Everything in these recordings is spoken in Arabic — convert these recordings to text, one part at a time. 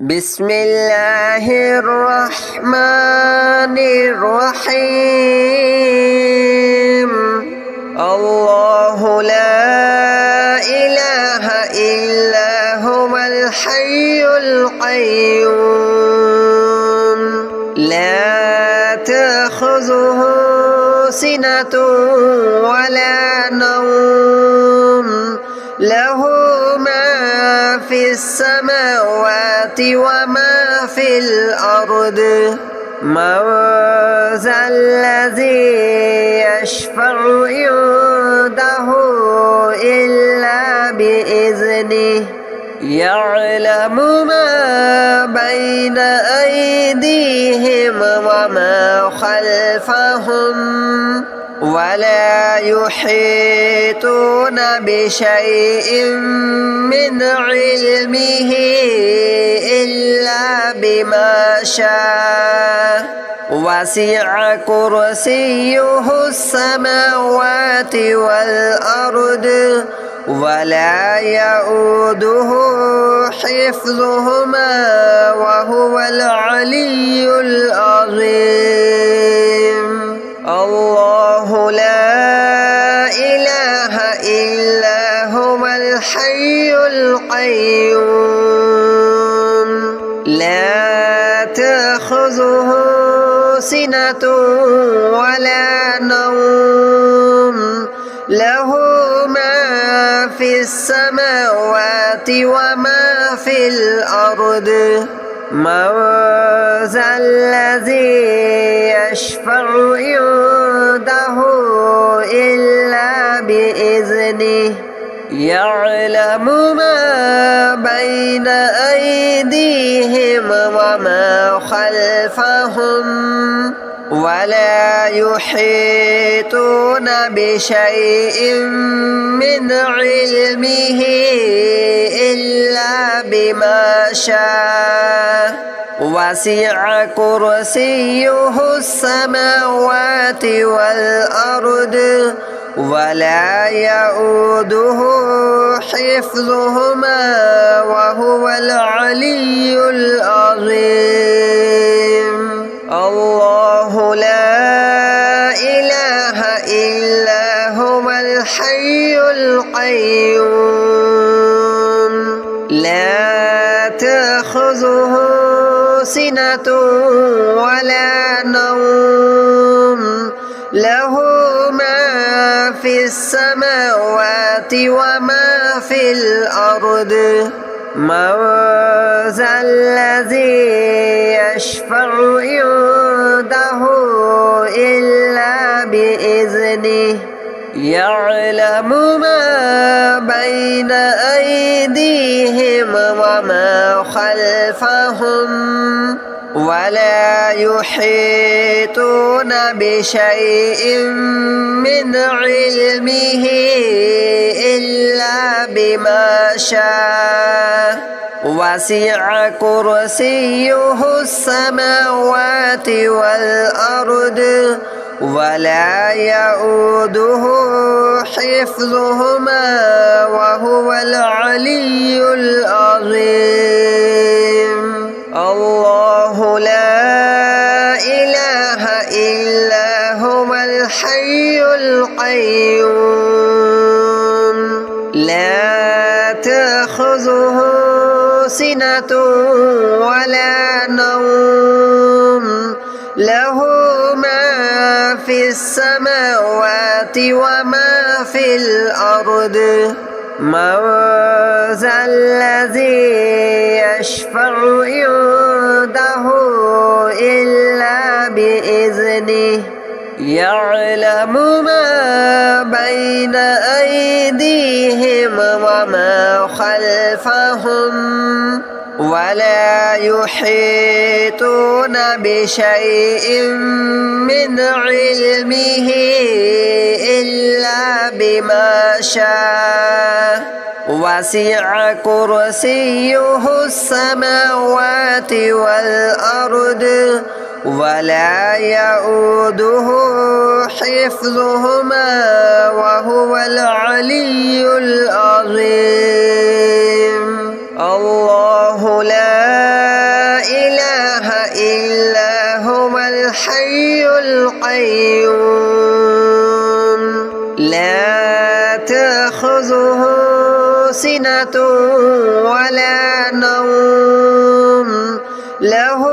بسم الله الرحمن الرحيم. الله لا إله إلا هو الحي القيوم لا تأخذه سنة ولا نوم له ما في السماوات وما في الأرض من ذا الذي يشفع عنده إلا بإذنه يعلم ما بين أيديهم وما خلفهم ولا يحيطون بشيء من علمه إلا بما شاء وسع كرسيه السماوات والأرض ولا يؤوده حفظهما وهو العلي العظيم. الله لا إله إلا هو الحي القيوم لا تأخذه سنة ولا نوم له ما في السماوات وما في الأرض من ذا الذي يشفع عنده إلا بإذنه يعلم ما بين أيديهم وما خلفهم ولا يحيطون بشيء من علمه إلا بما شاء وسع كرسيه السماوات والأرض ولا يؤوده حفظهما وهو العلي العظيم. الله لا إله إلا هو الحي القيوم لا تأخذه سنة ولا نوم له ما في السماوات وما في الأرض من ذا الذي يشفع عنده إلا بإذنه يعلم ما بين أيديهم وما خلفهم ولا يحيطون بشيء من علمه إلا بما شاء وسع كرسيه السماوات والأرض ولا يؤوده حفظهما وهو العلي العظيم. الله لا إله إلا هو الحي القيوم لا تأخذه سنة ولا نوم له ما في السماوات وما في الأرض من ذا الذي يشفع عنده إلا بإذنه يعلم ما بين أيديهم وما خلفهم ولا يحيطون بشيء من علمه إلا بما شاء وسع كرسيه السماوات والأرض ولا يؤوده حفظهما وهو العلي العظيم. الله لا له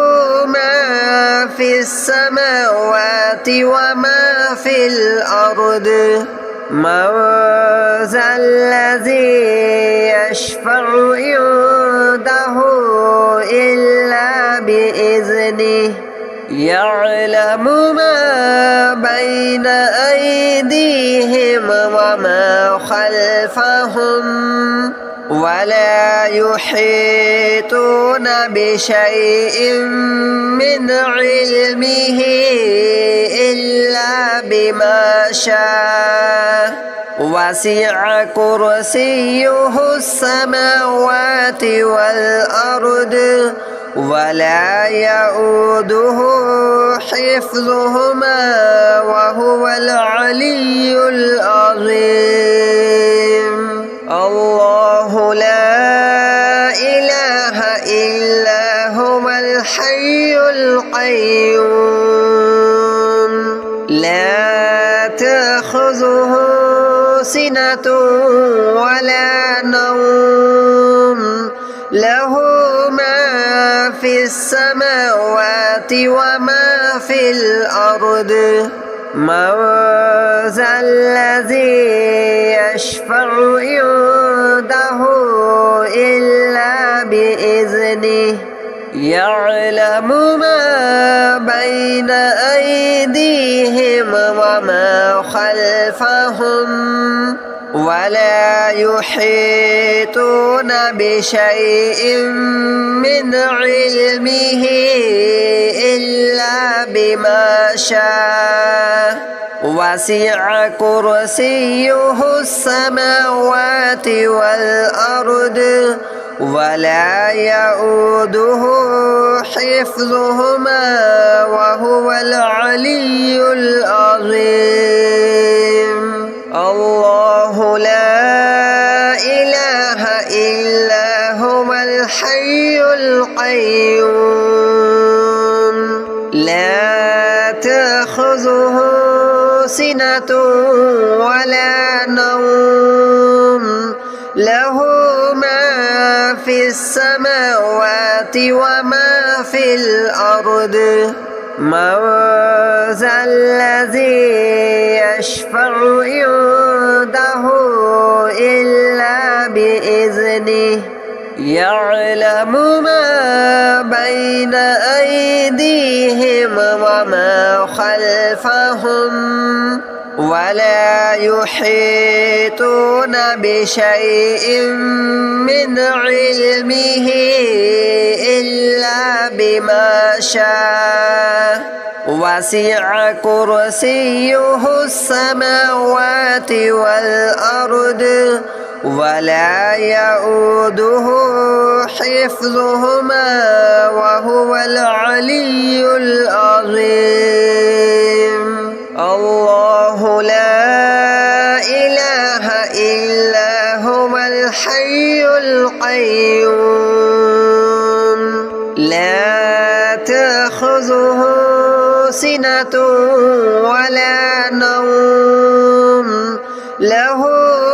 ما في السماوات وما في الأرض من ذا الذي يشفع عنده إلا بإذنه يعلم ما بين أيديهم وما خلفهم ولا يحيطون بشيء من علمه إلا بما شاء وسع كرسيه السماوات والأرض ولا يؤوده حفظهما وهو العلي العظيم الله لا إله إلا هو الحي القيوم لا تأخذه سنة ولا نوم له ما في السماوات وما في الأرض من ذا الذي يشفع عنده إلا بإذنه يعلم ما بين أيديهم وما خلفهم ولا يحيطون بشيء من علمه إلا بما شاء وسع كرسيه السماوات والأرض ولا يؤوده حفظهما وهو العلي العظيم الله لا إله إلا هو الحي القيوم لا تأخذه سنة ولا نوم له ما في السماوات وما في الأرض من ذا الذي يشفع عنده إلا بإذنه يعلم ما بين أيديهم وما خلفهم ولا يحيطون بشيء من علمه إلا بما شاء وسع كرسيه السماوات والأرض ولا يؤوده حفظهما وهو العلي العظيم الله لا إله إلا هو الحي القيوم لا تأخذه سنة ولا نوم له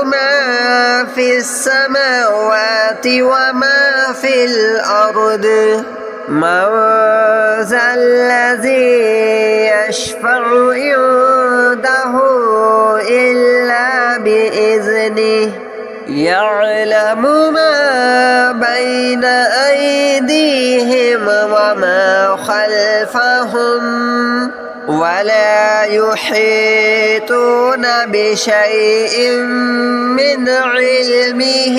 ما في السماوات وما في الأرض من ذا الذي يشفع عنده إلا بإذنه يعلم ما بين أيديهم وما خلفهم ولا يحيطون بشيء من علمه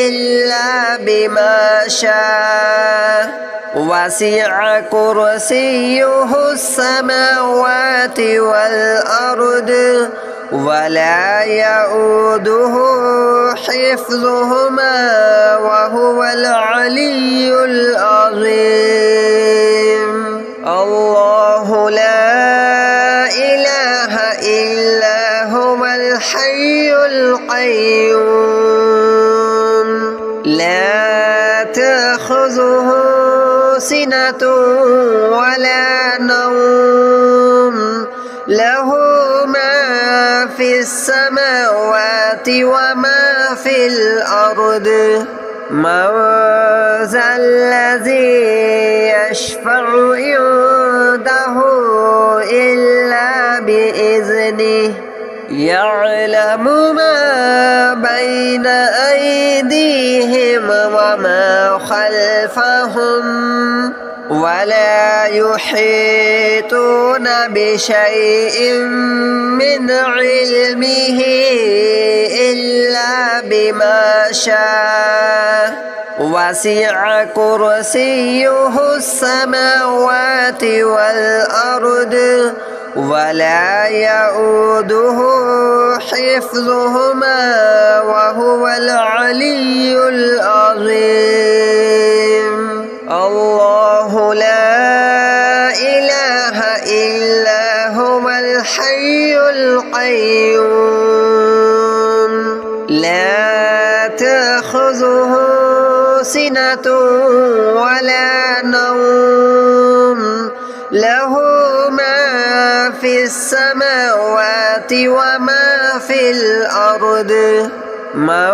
إلا بما شاء وسع كرسيه السماوات والأرض ولا يؤوده حفظهما وهو العلي العظيم الله لا إله إلا هو الحي القيوم لا تأخذه سنة ولا نوم له ما في السماوات وما في الأرض من ذا الذي يشفع عنده إلا بإذنه يعلم ما بين أيديهم وما خلفهم ولا يحيطون بشيء من علمه إلا بما شاء وسع كرسيه السماوات والأرض ولا يؤوده حفظهما وهو العلي العظيم الله لا إله إلا هو الحي القيوم لا تأخذه سنة ولا نوم له ما في السماوات وما في الأرض من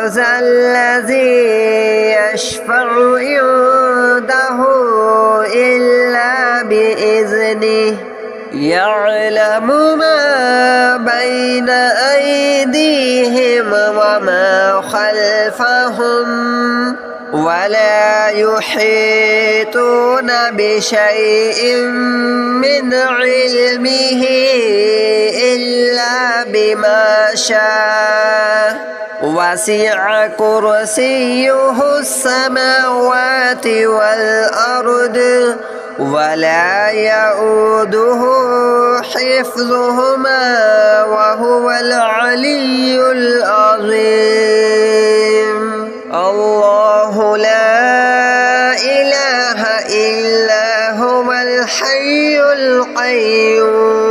ذا الذي يشفع عنده إلا بإذنه يعلم ما بين أيديهم وما خلفهم ولا يحيطون بشيء من علمه إلا بما شاء وسع كرسيه السماوات والأرض ولا يؤوده حفظهما وهو العلي العظيم الله لا إله إلا هو الحي القيوم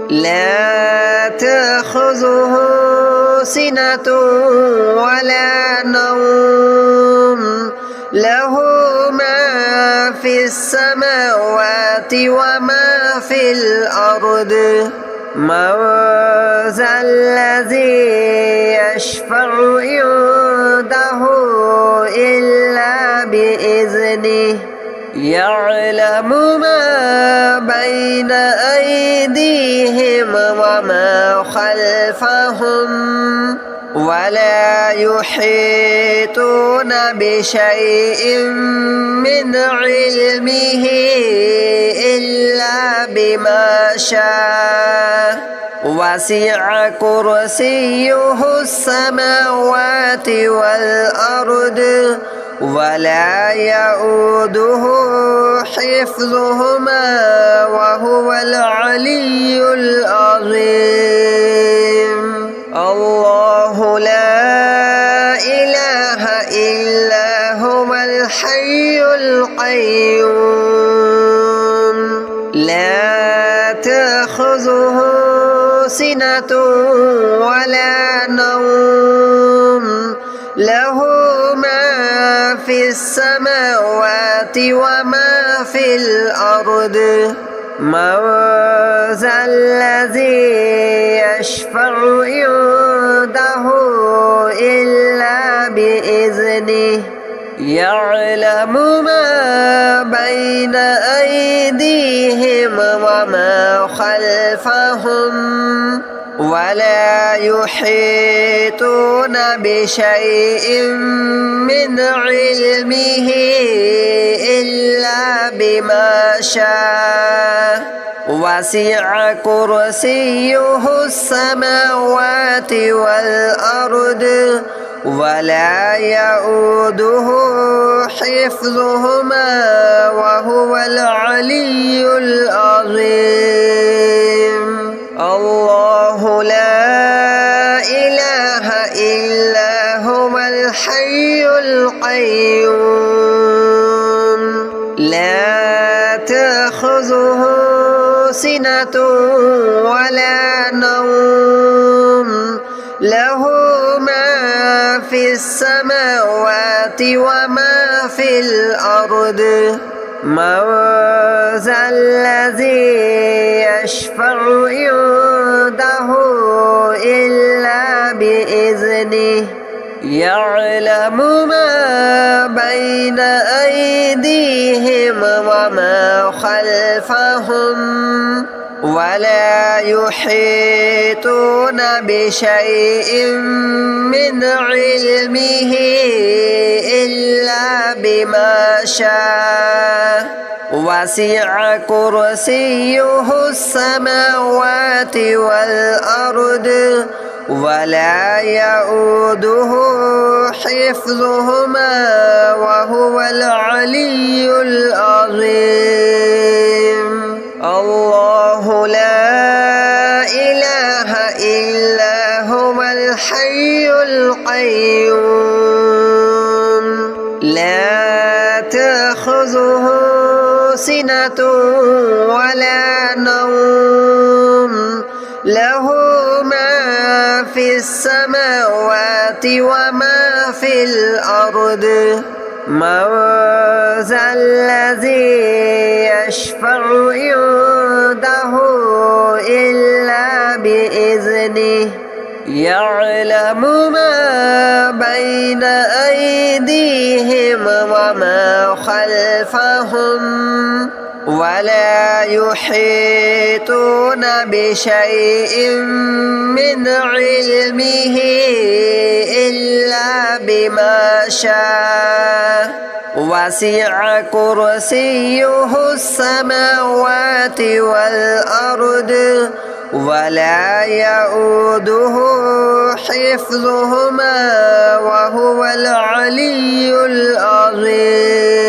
لا تأخذه سنة ولا نوم له ما في السماوات وما في الأرض من ذا الذي يشفع عنده إلا بإذنه يعلم ما بين أيديهم وما خلفهم ولا يحيطون بشيء من علمه إلا بما شاء وسع كرسيه السماوات والأرض ولا يؤوده حفظهما وهو العلي العظيم الله لا إله إلا هو الحي القيوم لا تأخذه سنة ولا نوم له ما في السماوات وما في الأرض من ذا الذي يشفع عنده إلا بإذنه يعلم ما بين أيديهم وما خلفهم ولا يحيطون بشيء من علمه إلا بما شاء وسع كرسيه السماوات والأرض ولا يؤوده حفظهما وهو العلي العظيم الله لا إله إلا هو الحي القيوم لا تأخذه سنة ولا نوم له ما في السماوات وما في الأرض من ذا الذي يشفع عنده إلا بإذنه يعلم ما بين أيديهم وما خلفهم ولا يحيطون بشيء من علمه إلا بما شاء وسع كرسيه السماوات والأرض ولا يؤوده حفظهما وهو العلي العظيم الله لا إله إلا هو الحي القيوم لا تأخذه سنة ولا نوم له ما في السماوات وما في الأرض من ذا الذي يشفع عنده إلا بإذنه يعلم ما بين أيديهم وما خلفهم ولا يحيطون بشيء من علمه إلا بما شاء وسع كرسيه السماوات والأرض ولا يؤوده حفظهما وهو العلي العظيم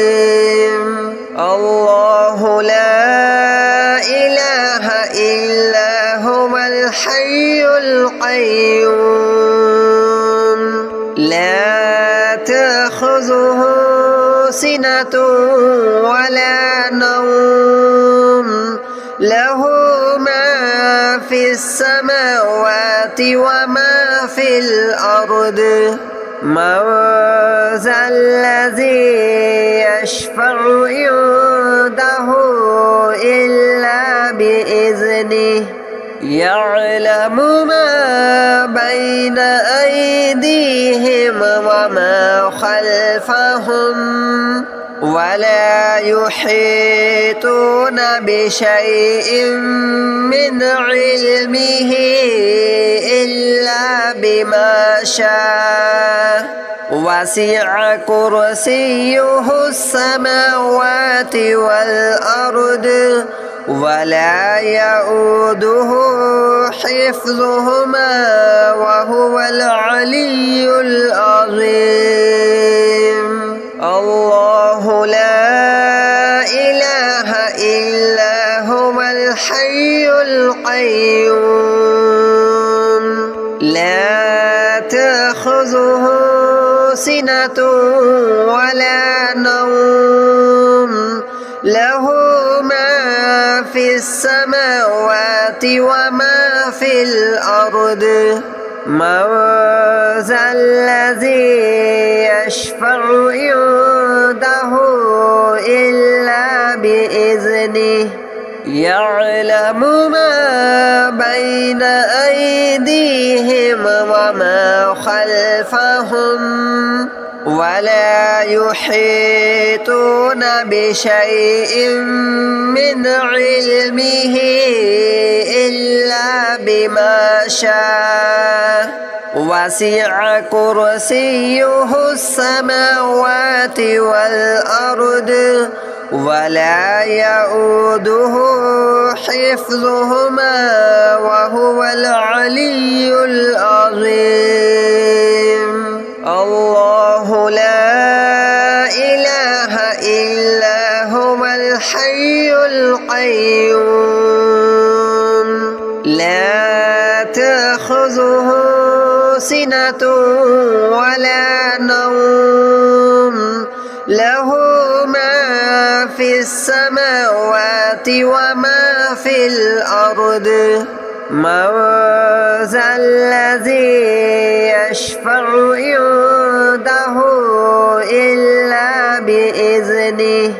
الله لا إله إلا هو الحي القيوم لا تأخذه سنة ولا نوم له ما في السماوات وما في الأرض من ذا الذي يشفع عنده إلا بإذنه يعلم ما بين أيديهم وما خلفهم ولا يحيطون بشيء من علمه إلا بما شاء وسع كرسيه السماوات والأرض ولا يؤوده حفظهما وهو العلي العظيم الله لا إله إلا هو الحي القيوم لا تأخذه سنة ولا نوم له ما في السماوات وما في الأرض من ذا الذي يشفع عنده إلا بإذنه يعلم ما بين أيديهم وما خلفهم ولا يحيطون بشيء من علمه إلا بما شاء وسع كرسيه السماوات والأرض ولا يؤوده حفظهما وهو العلي العظيم الله لا إله إلا هو الحي القيوم لا تأخذه سنة ولا نوم له ما في السماوات وما في الأرض من ذا الذي يشفع عنده إلا بإذنه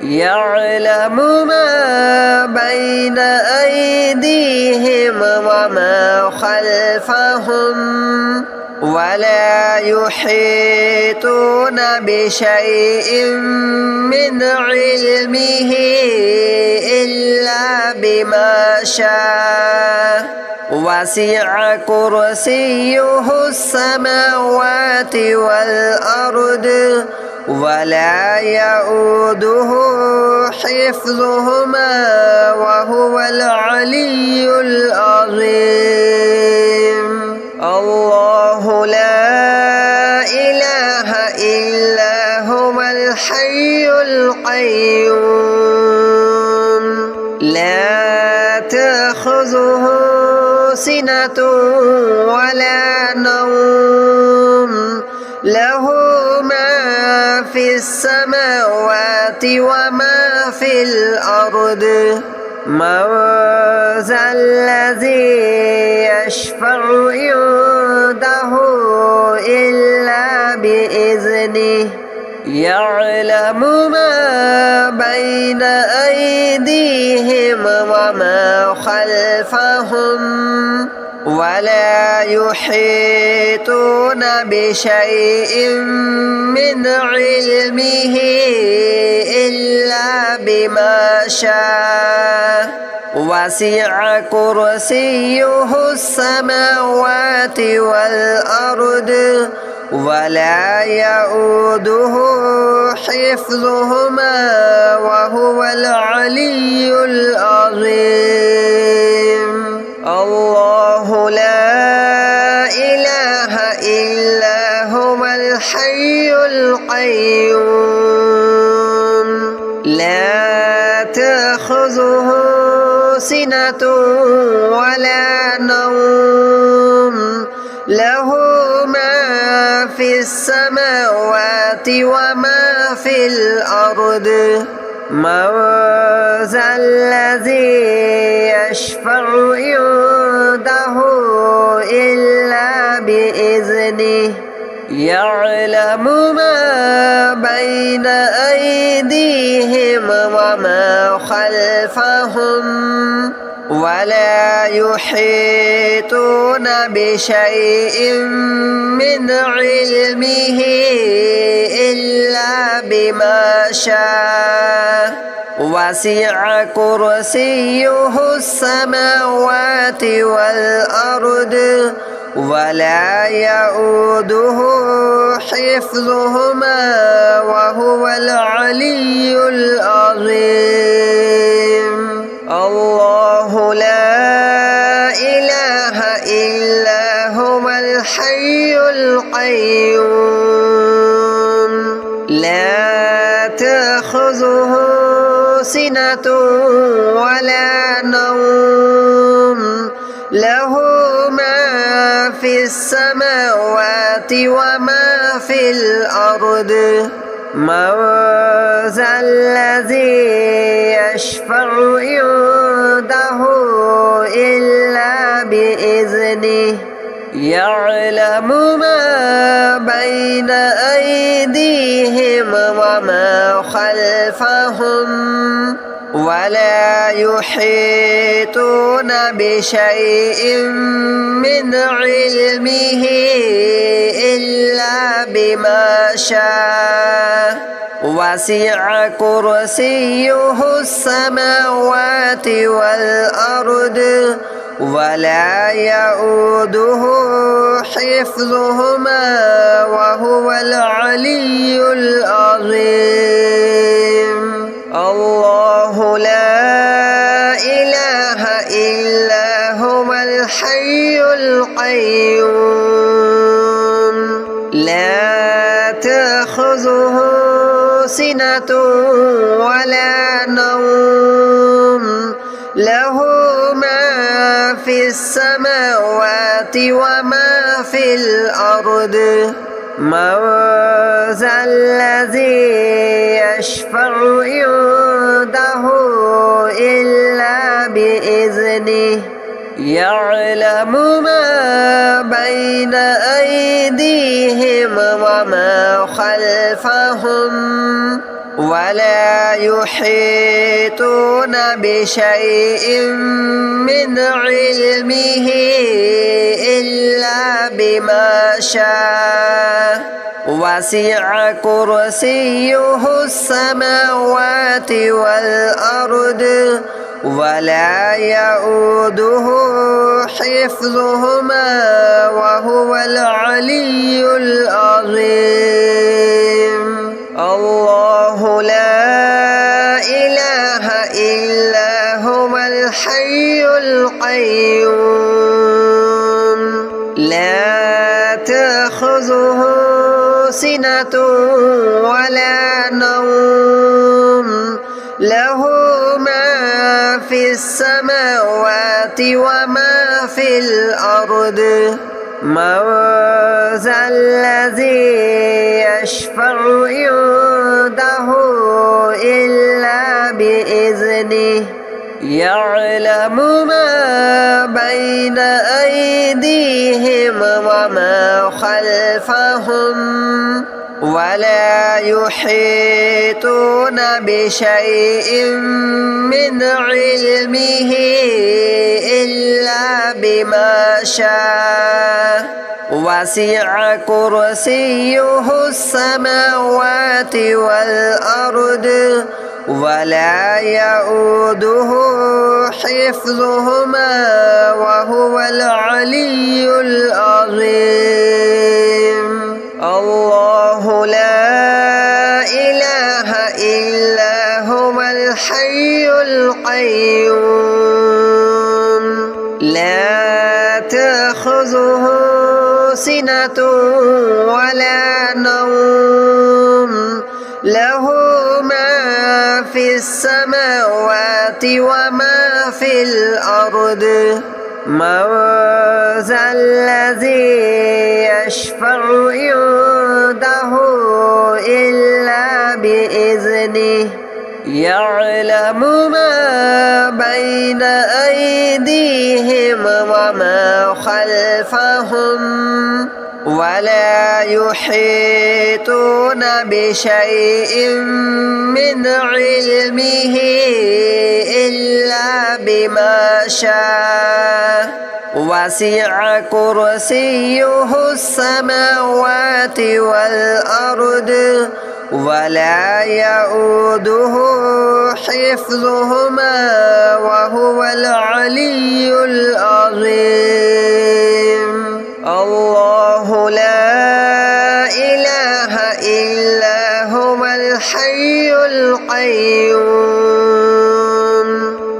يعلم ما بين أيديهم وما خلفهم ولا يحيطون بشيء من علمه إلا بما شاء وسع كرسيه السماوات والأرض ولا يؤوده حفظهما وهو العلي العظيم الله لا إله إلا هو الحي القيوم لا تأخذه سنة ولا نوم له ما في السماوات وما في الأرض من ذا الذي يشفع عنده إلا بإذنه يعلم ما بين أيديهم وما خلفهم ولا يحيطون بشيء من علمه إلا بما شاء وسع كرسيه السماوات والأرض ولا يؤوده حفظهما وهو العلي العظيم الله لا إله إلا هو الحي القيوم لا تأخذه سنة ولا نوم له ما في السماوات وما في الأرض من ذا الذي يشفع عنده إلا بإذنه يعلم ما بين أيديهم وما خلفهم ولا يحيطون بشيء من علمه إلا بما شاء وسع كرسيه السماوات والأرض ولا يؤوده حفظهما وهو العلي العظيم الله لا إله إلا هو الحي القيوم لا تأخذه سنة ولا نوم له ما في السماوات وما في الأرض من ذا الذي يشفع عنده إلا بإذنه يعلم ما بين أيديهم وما خلفهم ولا يحيطون بشيء من علمه إلا بما شاء وسع كرسيه السماوات والأرض ولا يؤوده حفظهما وهو العلي العظيم الله لا إله إلا هو الحي القيوم لا تأخذه سنة ولا نوم له ما في السماوات وما في الأرض من ذا الذي يشفع عنده إلا بإذنه يعلم ما بين أيديهم وما خلفهم ولا يحيطون بشيء من علمه إلا بما شاء وسع كرسيه السماوات والأرض ولا يؤوده حفظهما وهو العلي العظيم الله لا إله إلا هو الحي القيوم لا تأخذه سنة ولا نوم له ما في السماوات وما في الأرض من ذا الذي يشفع عنده إلا بإذنه يعلم ما بين أيديهم وما خلفهم ولا يحيطون بشيء من علمه إلا بما شاء وسع كرسيه السماوات والأرض ولا يؤوده حفظهما وهو العلي العظيم الله لا إله إلا هو الحي القيوم لا تأخذه سنة ولا نوم له ما في السماوات وما في الأرض من ذا الذي يشفع عنده إلا بإذنه يعلم ما بين أيديهم وما خلفهم ولا يحيطون بشيء من علمه إلا بما شاء وسع كرسيه السماوات والأرض ولا يؤوده حفظهما وهو العلي العظيم الله لا إله إلا هو الحي القيوم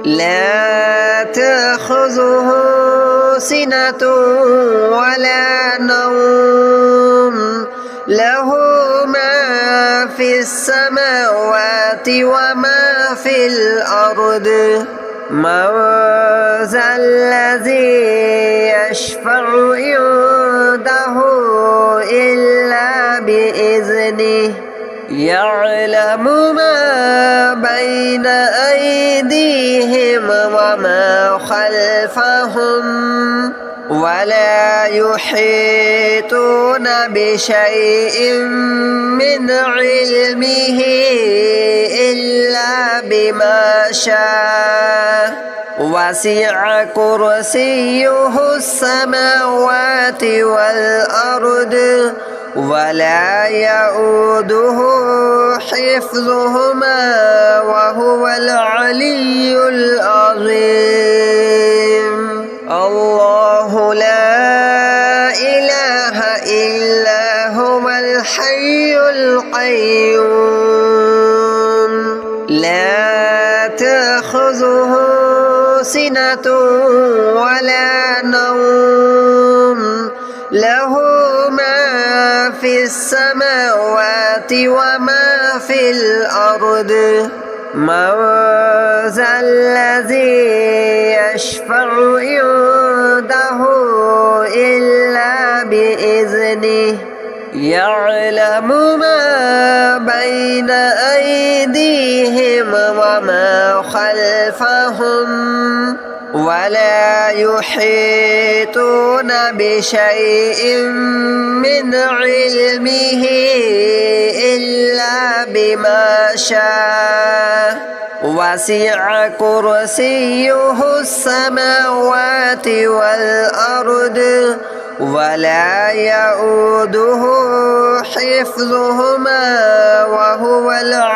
لا تأخذه سنة ولا نوم له ما في السماوات وما في الأرض من ذا الذي يشفع عنده إلا بإذنه يعلم ما بين أيديهم وما خلفهم ولا يحيطون بشيء من علمه إلا بما شاء وسع كرسيه السماوات والأرض ولا يؤوده حفظهما وهو العلي العظيم الله لا إله إلا هو الحي القيوم لا تأخذه سنة ولا نوم له ما في السماوات وما في الأرض من ذا الذي يشفع عنده إلا بإذنه يعلم ما بين أيديهم وما خلفهم ولا يحيطون بشيء من علمه إلا بما شاء وسع كرسيه السماوات والأرض ولا يؤوده حفظهما وهو العلي